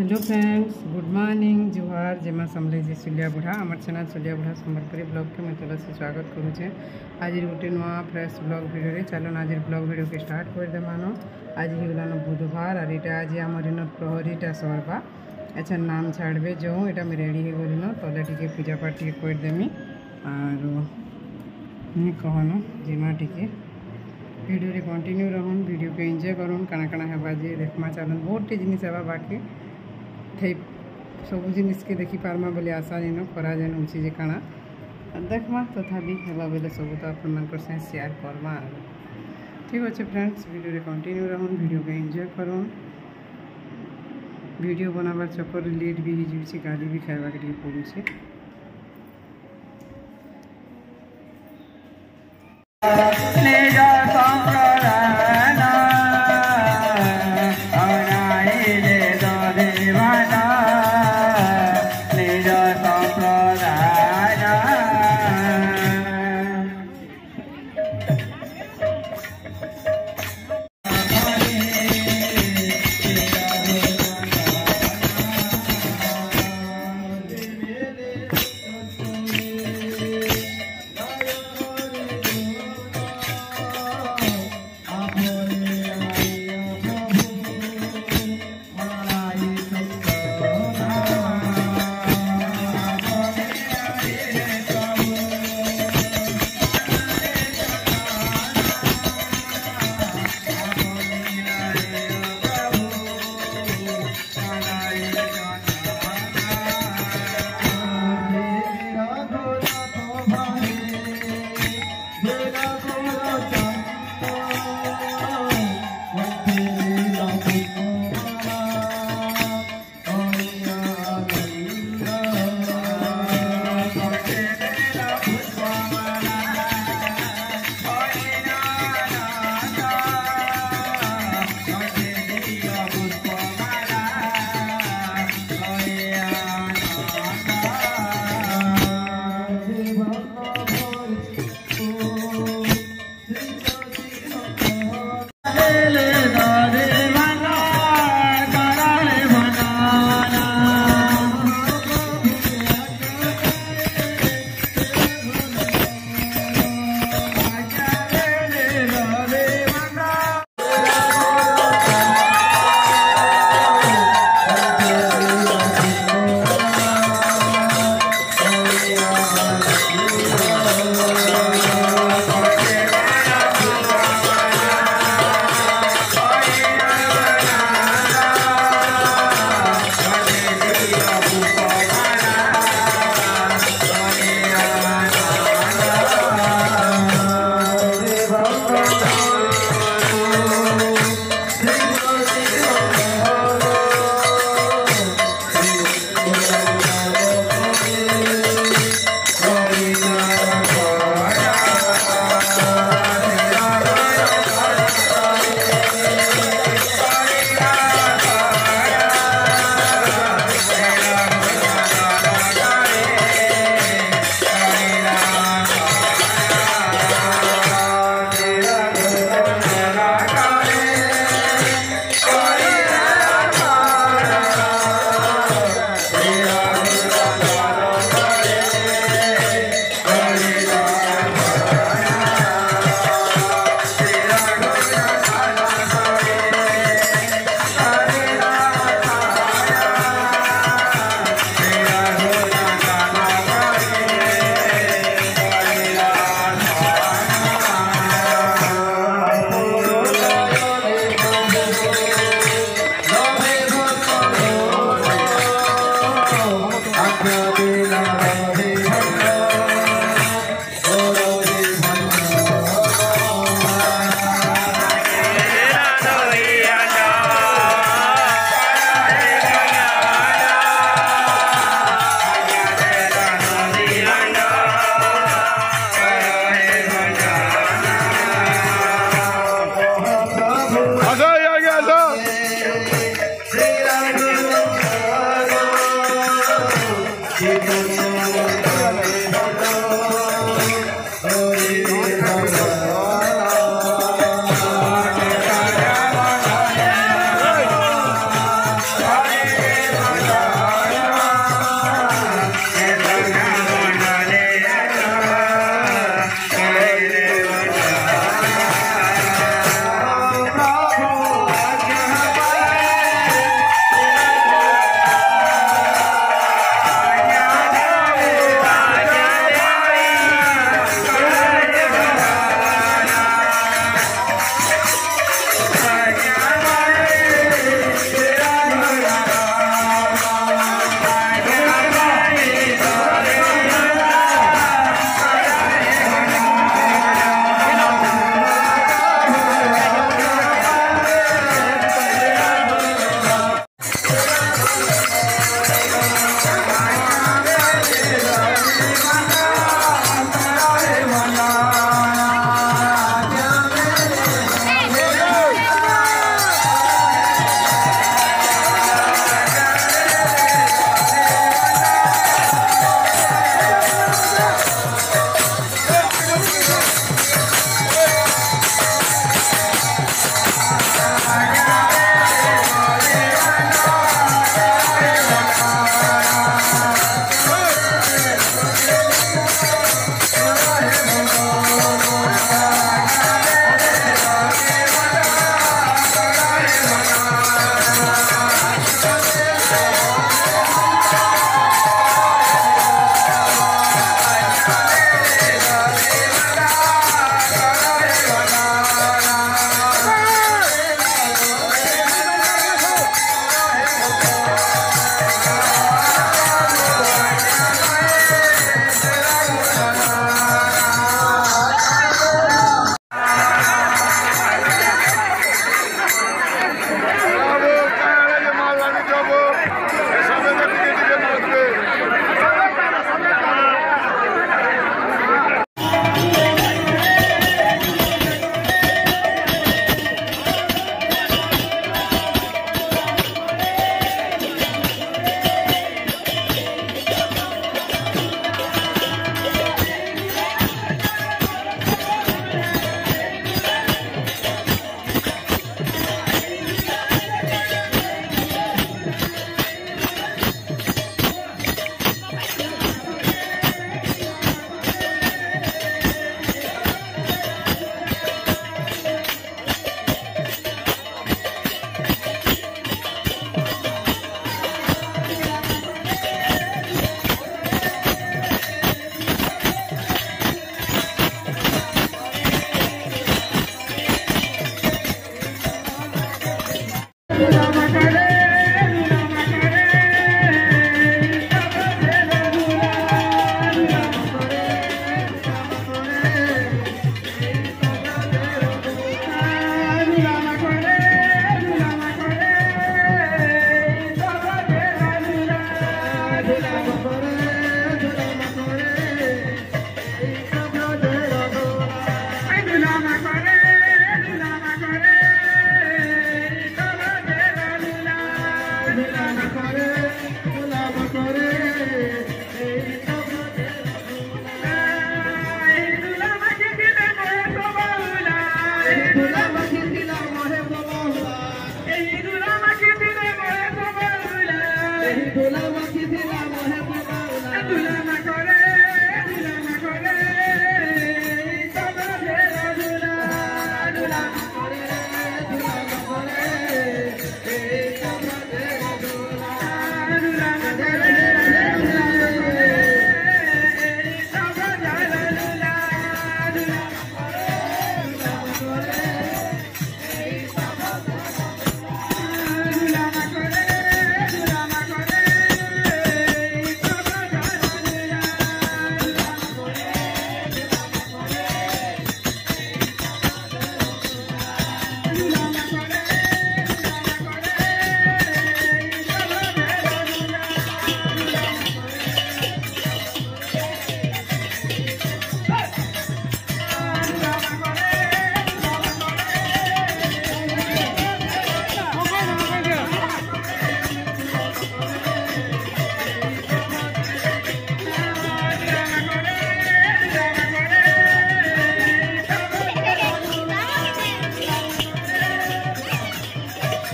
Hello friends, good morning, जुहार जेमा समझे जी सुलिया बुढ़ा आम चैनल सुलिया बुढ़ा संबलपुरी ब्लॉग के मैं तुलसी स्वागत करुचे। आज गोटे नुआ फ्रेश ब्लॉग भिडियो चलो आज ब्लॉग भिडियो के स्टार्ट कर देमान। आज होगलान बुधवार और ये आज आम इन प्रहरीटा सरवा। अच्छा नाम छाड़बे जो यहाँ मैं रेडी हो गलिन तले टी पूजा पाठ टी करदेमी और कहन जिमा टी भिडियो रे कंटिन्यू रहन। भिडियो के एंजॉय करूँ काना काना हेबा जे देखमा चलन बहुत टी जिनिस हेबा बाकी थे सब जिनिस के देखी पार्मा बोले आशा नहीं खरा जेन होची जे काना देखमा तथापि हेबा बोले सब तो अपन मन से शेयर करमा। ठीक अच्छे फ्रेंड्स, वीडियो रे कंटिन्यू रहन, वीडियो के एंजॉय करूँ। वीडियो बनाबार चक्कर लेट भी हो गाली भी खाइबा के पड़ुचे।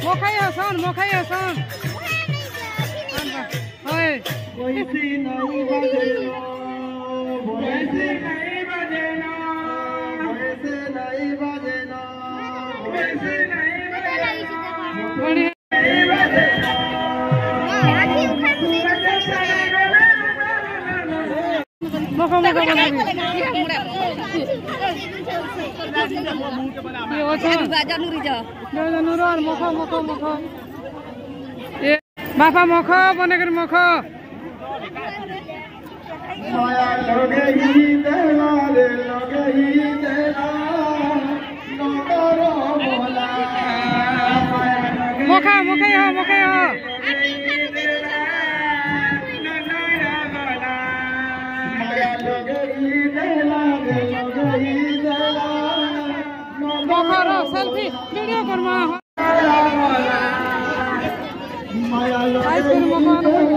मोखाई हसन ओए वैसे नहीं बजेना वैसे नहीं बजेना वैसे नहीं बजेना वैसे नहीं बजेना मोखा मोखा बना ये अच्छा जानूरी जा जानूरान मोखा मोखा मोखा ये बापा मोखा बने कर मोखा माया लगे ही देला रे लगे ही देला नगरो बोला मोखा मोखा हो मोखा हो मोखा सेल्फी वीडियो करमा माया लगे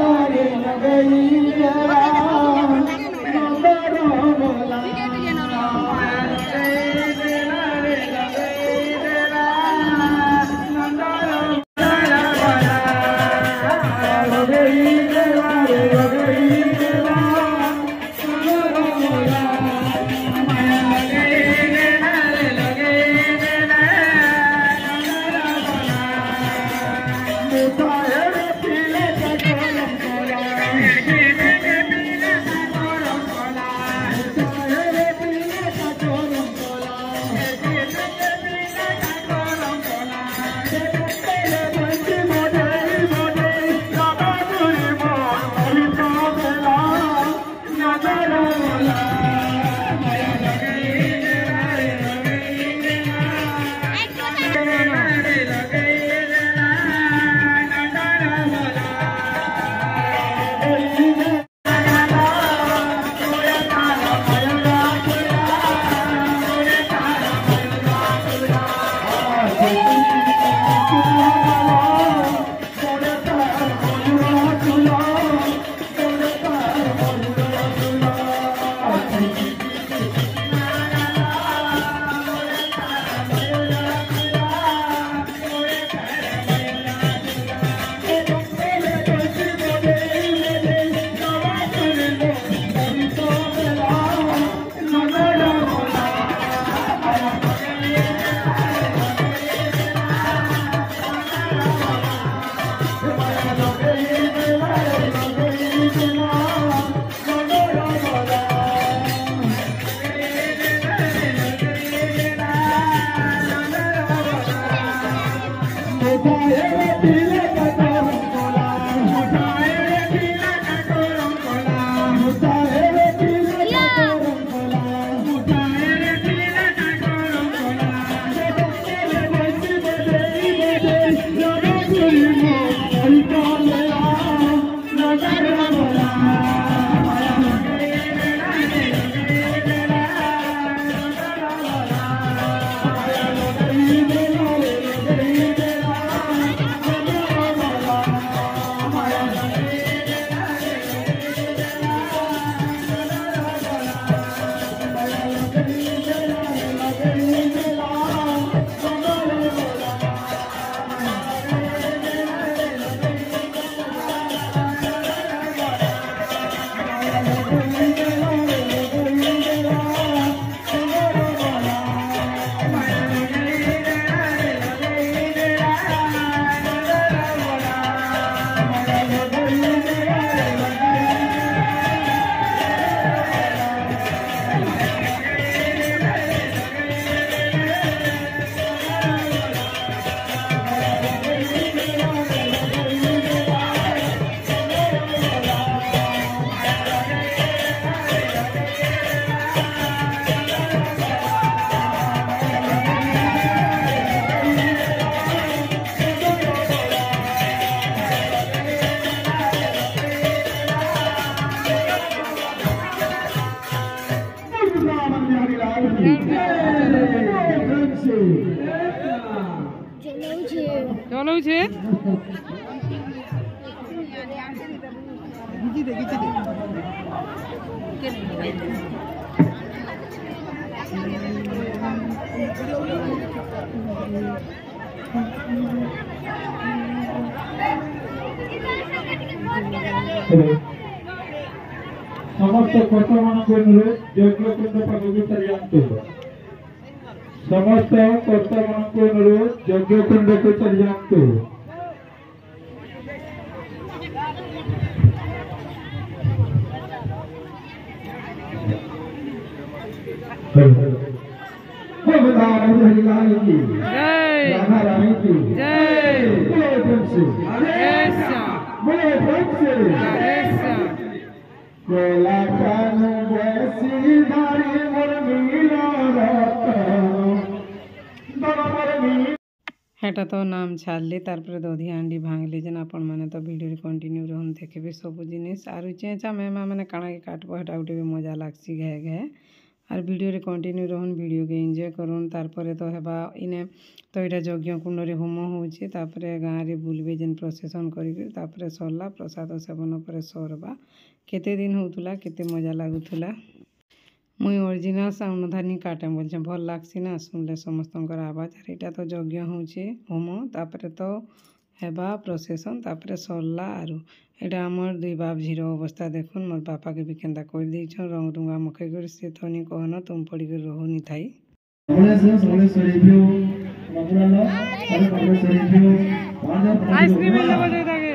চলো છે समस्त कर्ताମାନଙ୍କୁ ଅନୁରୋଧ ଯଜ୍ଞକୁଣ୍ଡ ପାଖକୁ ଚାଲିଯାଆନ୍ତୁ। ସମସ୍ତ କର୍ତ୍ତାମାନଙ୍କୁ ଅନୁରୋଧ ଯଜ୍ଞକୁଣ୍ଡକୁ ଚାଲିଯାଆନ୍ତୁ। हेटा तो नाम छाड़ली तारपर दधी हांडी भांगली जेन आपण मैंने तो वीडियो कंटिन्यू रहन देखे सब जिनिस आरु चेचा मेमा मैंने काना के काटबो हेटा उठे भी मजा लागसी घे घे आर वीडियो रे कंटिन्यू रहन वीडियो के एंजॉय करन तारपर तो हेबा इने तो एटा यज्ञ कुंड रे होम होउची तारपर गां रे बुलबे जेन प्रोसेसन करी तारपर सरला प्रसाद सेवन पर सरबा केते दिन होतुला केते मजा लागुतुला मुई ओरिजिनल साउंड धानी काटे बोलछे भल लागसी ना सुनले समस्तंकर आवाज आर एटा तो यज्ञ होउची होम तापर तो हेबा प्रोसेसन तापर सरला आरु एटा हमर दुई बाप झीरो अवस्था देखुन मोर पापा के भी केंदा कर दैछन रंग रुंगा मखे कर से थनी कहन तुम पड़ी कर रहनी थाई आइसक्रीम ले बजे थाके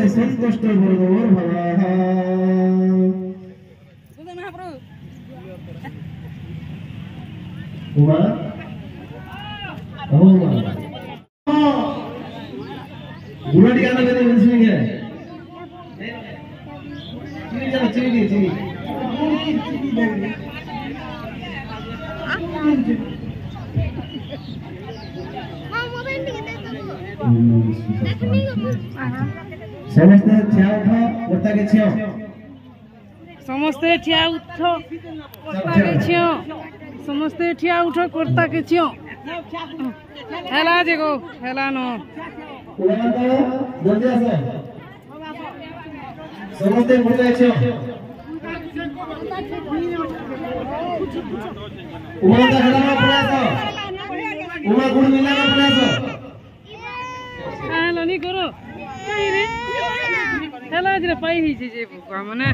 संतुष्ट बरोबर भवा उमा उमा बुलेट गाना में नहीं सुनेंगे चीनी चलो चीनी समस्ते ठिया उठो कोता के छियो समस्ते ठिया उठो कोता के छियो समस्ते ठिया उठो कोता के छियो हेला जेगो हेला नो जल्दी आसो समस्ते कोता के छियो उमा का हेला में प्रयास उमा गुण मिला में प्रयास हेला नहीं करो कहीं रे हेला जरे पाई ही जे बुका मने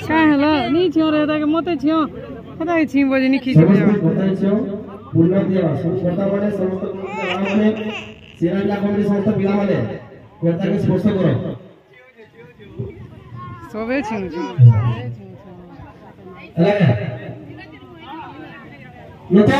छा हेला नी छियो रे ता के मते छियो हेला छि बजे नी खिच दे कोता छियो पूर्ण दिया समस्त माने समस्त नाम माने सेना कमिटी समस्त पिला माने कोता के स्पर्श करो सबे छि हेला नतो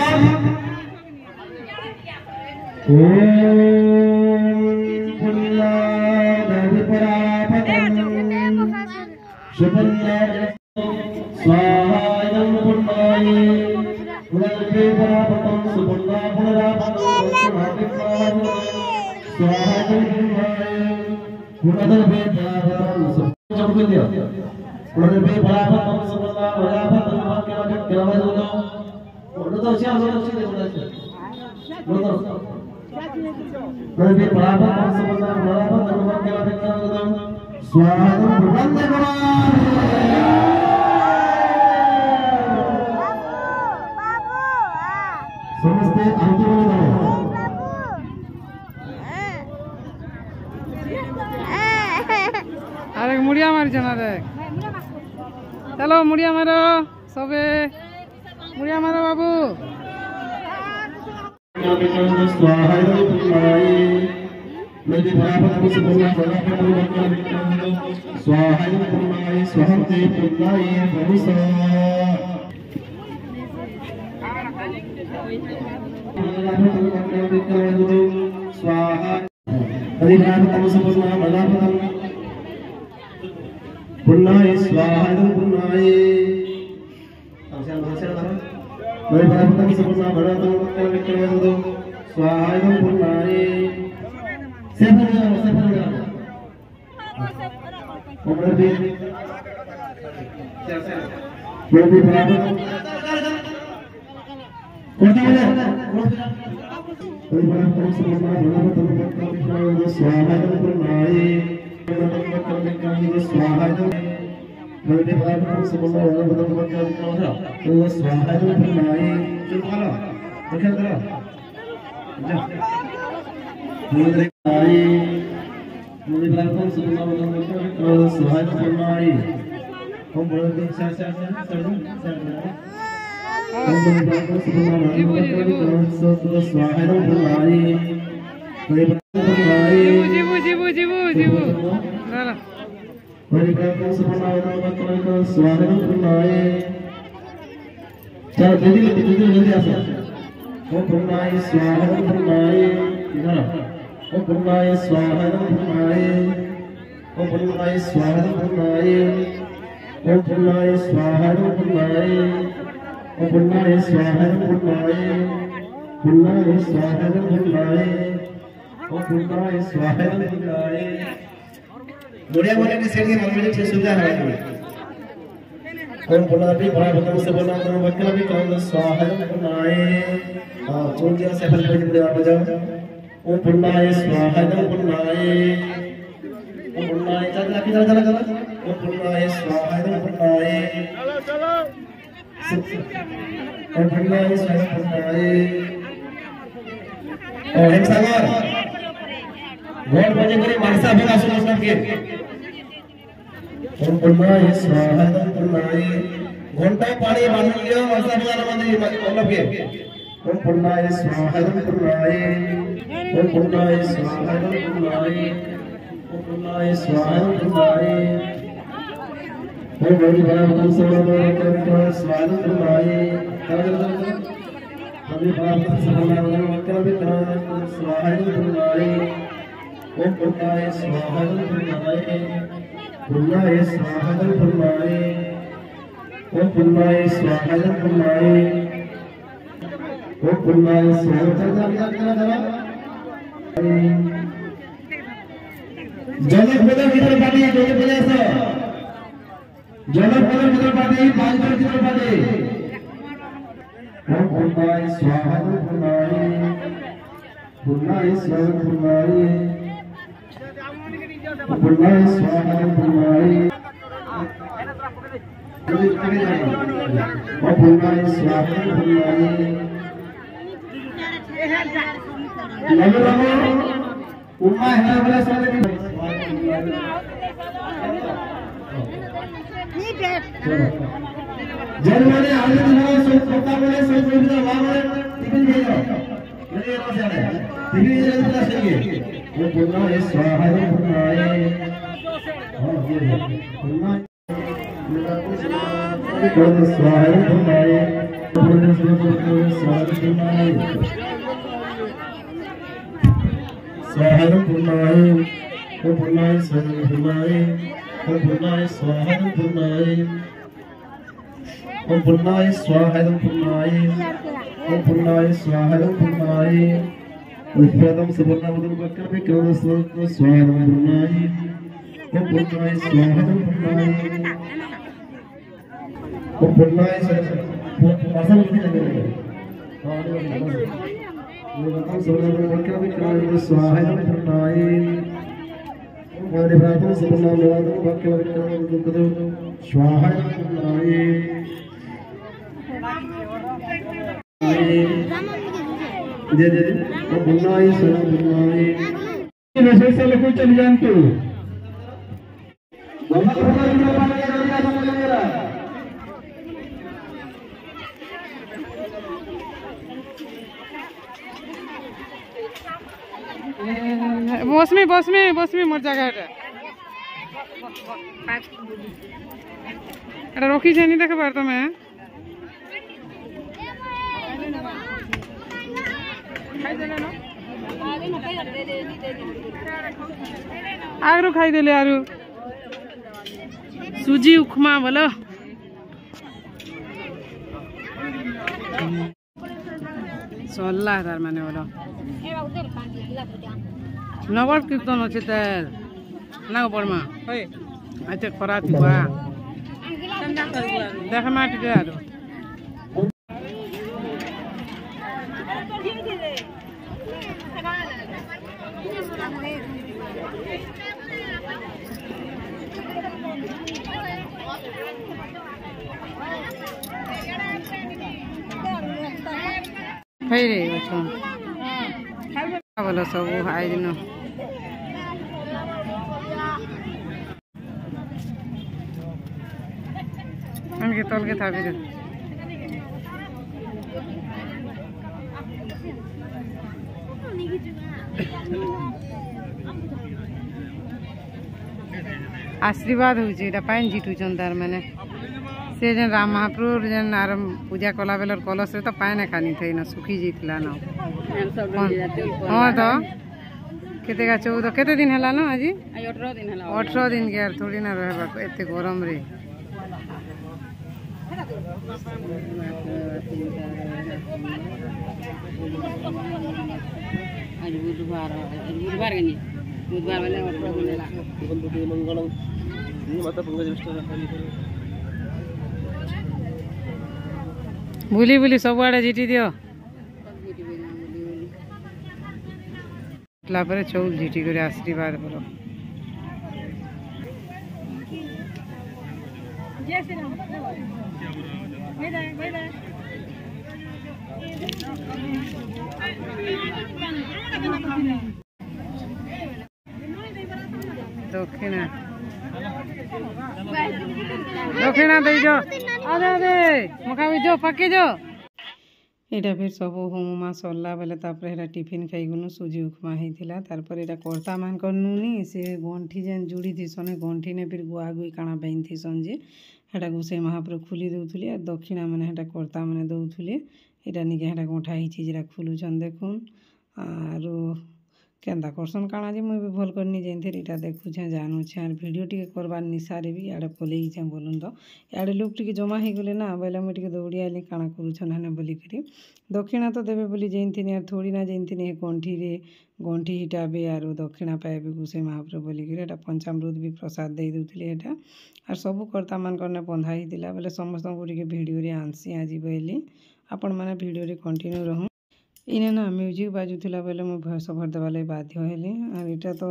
समस्ते अरे मुड़िया मारी जना रे चलो मुड़िया मारो सबे मुड़िया मारो बाबू नदी बराबर से बोलना स्वाहा पूर्णाय स्वहंते पूर्णाय बहुसा स्वाहा नदी बराबर से बोलना मलापदम पूर्णाय स्वाहा पूर्णाय नदी बराबर से बोलना मलापदम स्वाहा पूर्णाय सेवन उम्र भी भी बराबर कोई बराबर से बोलना बराबर स्वाहा पूर्णाय स्वाहा नदी बराबर से बोलना बराबर स्वाहा पूर्णाय चल मारो रखा करो मुझे बराबर से बोलना बराबर स्वाहा पूर्णाय हम बोलते हैं सर हम बराबर से बोलना बराबर स्वाहा पूर्णाय जीवू लाला मेरे बराबर से बोलना बराबर स्वाहा पूर्णाय चल जल्दी आ सर ओम पूर्णाय स्वाहा पूर्णाय इधर ओम पूर्णाय स्वाहा पूर्णाय ओम पूर्णाय स्वाहा पूर्णाय ओम पूर्णाय स्वाहा पूर्णाय ओम पूर्णाय स्वाहा पूर्णाय पूर्णाय स्वाहा पूर्णाय ओम पूर्णाय स्वाहा पूर्णाय बढ़िया बोले के सेठ के मन में जो सुविधा है ओम पूर्णाय भी बराबर से बोलना तो वक्र भी कौन स्वाहा पूर्णाय चोट दिया से फल पे आ जाओ ओम पूर्णाय स्वाहा पूर्णाय ओम पूर्णाय चला ओम पूर्णाय स्वाहा पूर्णाय चलो ओम पूर्णाय स्वाहा पूर्णाय और एक सागर गोल बजे करे मानसा बना सुना के ओम पूर्णाय स्वाहा पूर्णाय घंटा पानी मान लियो मानसा बना मंदिर मतलब के ओम पूर्णाय स्वाहा पूर्णाय ओम पूर्णाय स्वाहा पूर्णाय ओम पूर्णाय स्वाहा पूर्णाय ओम बड़ी बराबर से बोलना स्वाहा पूर्णाय बड़ी बराबर से बोलना स्वाहा पूर्णाय ओम पूर्णाय स्वाहा पूर्णाय पूर्णाय स्वाहा पूर्णाय ओम पूर्णाय स्वाहा पूर्णाय ओम पूर्णाय स्वाहा जनक पदर किधर पार्टी जनक पदर से जनक पदर किधर पार्टी बाजपर किधर पार्टी ओम पूर्णाय स्वाहा पूर्णाय पूर्णाय स्वाहा पूर्णाय पूर्णाय स्वाहा पूर्णाय ओम पूर्णाय स्वाहा पूर्णाय नमो उम्मा है बोले सारे जल वाले आने दिनों से कोटा बोले से कोटा वाले टिफिन दे दो मेरे पास आ रहा है टिफिन दे दो चाहिए वो पूर्णाय स्वाहा पूर्णाय हां ये पूर्णाय स्वाहा पूर्णाय पूर्णाय स्वाहा पूर्णाय स्वाहा पूर्णाय ओम पूर्णाय स्वाहा पूर्णाय ओम पूर्णाय स्वाहा पूर्णाय ओम पूर्णाय स्वाहा पूर्णाय ओम पूर्णाय स्वाहा पूर्णाय उत्पादम से बोलना बदल बकर में क्यों स्वाहा पूर्णाय ओम पूर्णाय स्वाहा पूर्णाय ओम पूर्णाय स्वाहा पूर्णाय स्वाहा पूर्णाय हमारे प्रार्थना से बोलना वादन वाक्य वाक्य स्वाहा पूर्णाय दे दे वो पूर्णाय स्वाहा पूर्णाय वैसे से लोग चल जान तो बाबा को पानी का समझ मेरा बसमी बसमी बसमी मोर जगह এটা রকি জানি দেখে পার তুমি आरु खाई देले आरु सुजी उपमा बोलो सोल्ला तार माने बोलो नगर कीर्तन अच्छे तेल ना पड़मा अच्छा खरा थिबा देख माटी दे आरु खाई रे अच्छा बोलो सब आई दिन उनके तल के था भी आशीर्वाद होता पाइन झिटुन तार मैंने से जन राम महाप्रभु जन आरम पूजा कला बेलर कलश रे तो पाइन खानी थी ना सुखी जीतला ना हाँ तो केते का 14 केते दिन हला ना आज 18 दिन हला 18 दिन के यार थोड़ी ना रहबा एते गरम रे आज बुधवार गनी बुधवार वाले 18 दिन हला मंगलम माता पंकज बुली बुली सब आड़े झिटी दियो पर चौल झिटी कर आशीर्वाद बोलो दक्षिणा दक्षिणा दे जो अरे अरे मुखा जो पके जो एटा फिर सब होमा सरला बेले तापर टिफिन खाईगुनु सुजी उपमा होता तार एटा कर्ता मान नुनी से गंठी जेन जुड़ी थीसन गंठी ने फिर गुआ गुई काଣା बांध थीसन जे हेटा से महाप्रभु खुली दौले और दक्षिणा मैंने हेटा कर्ता मैंने दौले यहाँ निके हेटा गंठा ही जरा खुलुचन देखुन आर केन्ता करसन काଣା जे मुई भी भल करनी जाइथे इटा देखुछे जानूछे और वीडियो टिके करबार निशारे भी इे पलैछे बोलून तो इे लोक टिके जमा हो गले ना बोले मुझे दौड़ी आइली काଣା करुछन हेने बोलिकी दक्षिणा तो देवे बोली जाइथिनी और थोड़ी ना जाइथिनी गंठी रे गंठी हिटाबे और दक्षिणा पाइबे गुसे महाप्रभु बोलिकी पंचामृत भी प्रसाद दे दूसरी यहाँ और सबू कर्ता मान बंधा ही बोले समस्त को भिडियो आनसी आज बोली आपण मैंने भिडियो कंटिन्यू रहूँ इने ना म्यूजिक बाजुला बेले मुझे भयस ओवर देवा लगे बाध्य हेली और यहाँ तो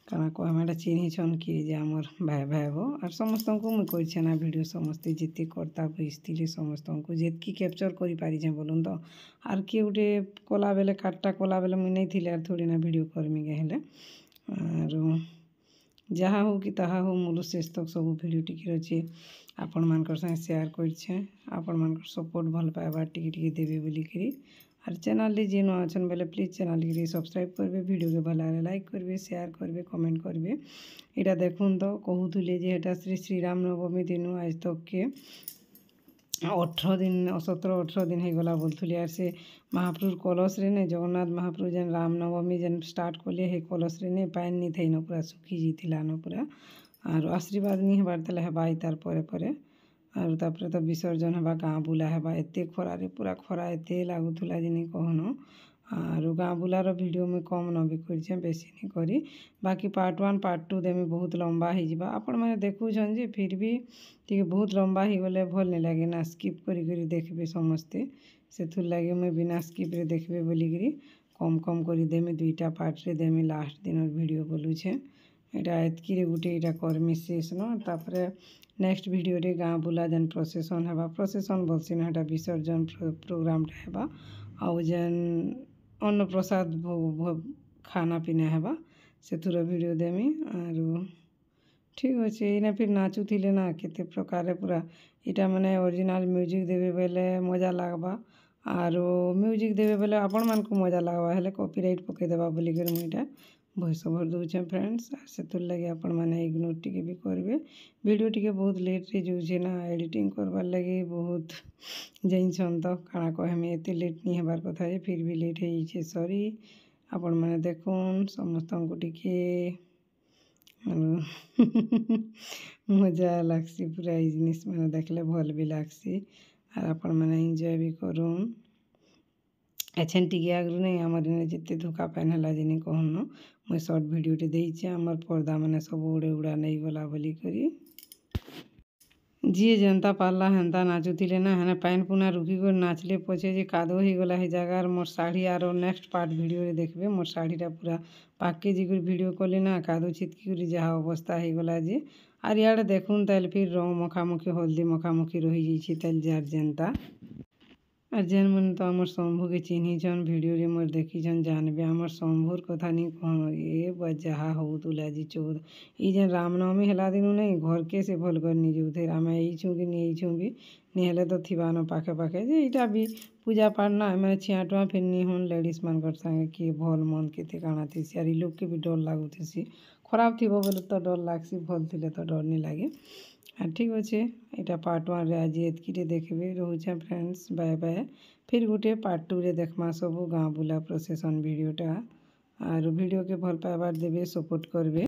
काଣା कहमा चिन्हन किए जे आमर भाई भाई वो और समस्त को मुझे कर ना भिडियो समस्ते जिते कर्ता बसती समस्त को जितकी कैप्चर कर पारे बोलून तो आर किए गोटे कला बेले काटा कला बेले मुझे नहीं थी थोड़ी ना भिडियो करमी हेले और जहाँ हो कि ताहा हो मूल शेष तक सब भिडियो टिके अच्छे आपण मान संगे शेयर करे आपण मान सपोर्ट भल पाइबा टिके देवे बोलिकी और चैनल जी नुआ अच्छन बेले प्लीज चैनल के सब्सक्राइब करेंगे वीडियो के भल लाइक करेंगे शेयर करेंगे कमेंट करेंगे यहाँ देखुन तो कहूले जेटा श्री श्रीराम नवमी दिन आज तक के 18 दिन 17-18 दिन होगला बोलुली और से महाप्रभु कलश रे ने जगन्नाथ महाप्रभु जेन रामनवमी जेन स्टार्ट कले हे कलश रे ने पानी नहीं थी न पूरा सुखी जीला न पूरा और आशीर्वाद नहीं हबार तेल हेबा तार परे परे और तापर तो विसर्जन हेबा गाँ बुला हेबा एते खरारे पूरा खरा एते लगुला जिनी कहन और गाँ बुलार वीडियो में कम न भी कर बेसी नहीं करी बाकी पार्ट 1 पार्ट 2 देमी बहुत लंबा हो जावा आपण मैंने देखुछन जे फिर भी टी बहुत लंबा हो गले भल नहीं लगे ना स्किप करी देखबे समस्ते से लगे मुझे बिना स्किप रे देखबे बोलिकी कम कम करी देमी 2टा पार्ट रे देमी लास्ट दिन वीडियो बोलुछे यहाँ एतकी गोटे यहाँ कर्मी शेष नापर नेक्स्ट वीडियो रे गाँ बुला जेन प्रोसेसन हेबा प्रोसेसन बोलसी ना विसर्जन प्रोग्राम हेबा आउ जेन अन्न प्रसाद खाना पीना हेबा से वीडियो देमी और ठीक अच्छे इना फिर नाचुले ना केते प्रकार पूरा इटा माने ओरिजिनल म्यूजिक देवे बेले मजा लगबा आरो म्यूजिक देवे बेले आपण मानकु मजा लागवा हेले कॉपीराइट पके देबा बोली कर मुइटा वॉइस ओवर दूचे फ्रेंड्स से तुर लगे आपण माने इग्नोर टिके भी करबे वीडियो टिके बहुत लेट रे जोजे ना एडिटिंग करबार लगे बहुत जैनछन तो काना कहमे एते लेट नहीं हेबार कथा जे फिर भी लेट हे छे सॉरी आपण माने देखुन समस्त को टिके मजा लागसी पूरा ई जिनिस माने देखले भल भी लागसी और आपण माने एंजॉय भी करूँ एछन टिके आगु नहीं आमर इने जिते धोखा पहनला जिनी कहनो मुई शॉर्ट वीडियो टे देइछे आमर पर्दा माने सब उड़े उड़ा नहीं गला बोली करी जी जनता पाला हेन्ता नाचुतिले ना हेने पैन पुना रुकी कर नाचले पछे जे कादो ही गला हे जगार मोर साड़ी आरो नेक्स्ट पार्ट वीडियो रे देखबे मोर साड़ीटा पूरा पाके जिकर वीडियो कले ना कादो छितकी कर जहा अवस्था हे गला जे आर यार देखुन ताल फिर रंग मखामुखी हल्दी मखामुखी रही जाइछे ताल जार जनता और जेन मन तो आमर शंभू के चिन्हीछन भिडियो रे मोर देखीछन जानबे आमर शंभूर कथा नहीं कहनो ए बजहा हो तुलाजी चौद ई जेन रामनवमी हेला दिनु नहीं घर के से भल कर नि जोथे आमे ई छु कि नि छु भी नि हेले तो थिबानो पाखे पाखे जे इटा भी पूजा पाठ ना माने छियाटवा फिर नि हुन लेडीज मान कर संगे कि भल मन केते काना थिसी आर ई लोग के भी डर लागुथिसी खराब थिबो बोले तो डर लागसी भल थिले तो डर नि लागे ठीक अच्छे यहाँ पार्ट 1 रे आज एतकी देखबे रोचे फ्रेंड्स बाय बाय फिर गोटे पार्ट 2 रे देखमा सब गाँ बुला प्रोसेसन वीडियोटा और वीडियो के भल पाइबार देबे सपोर्ट करबे।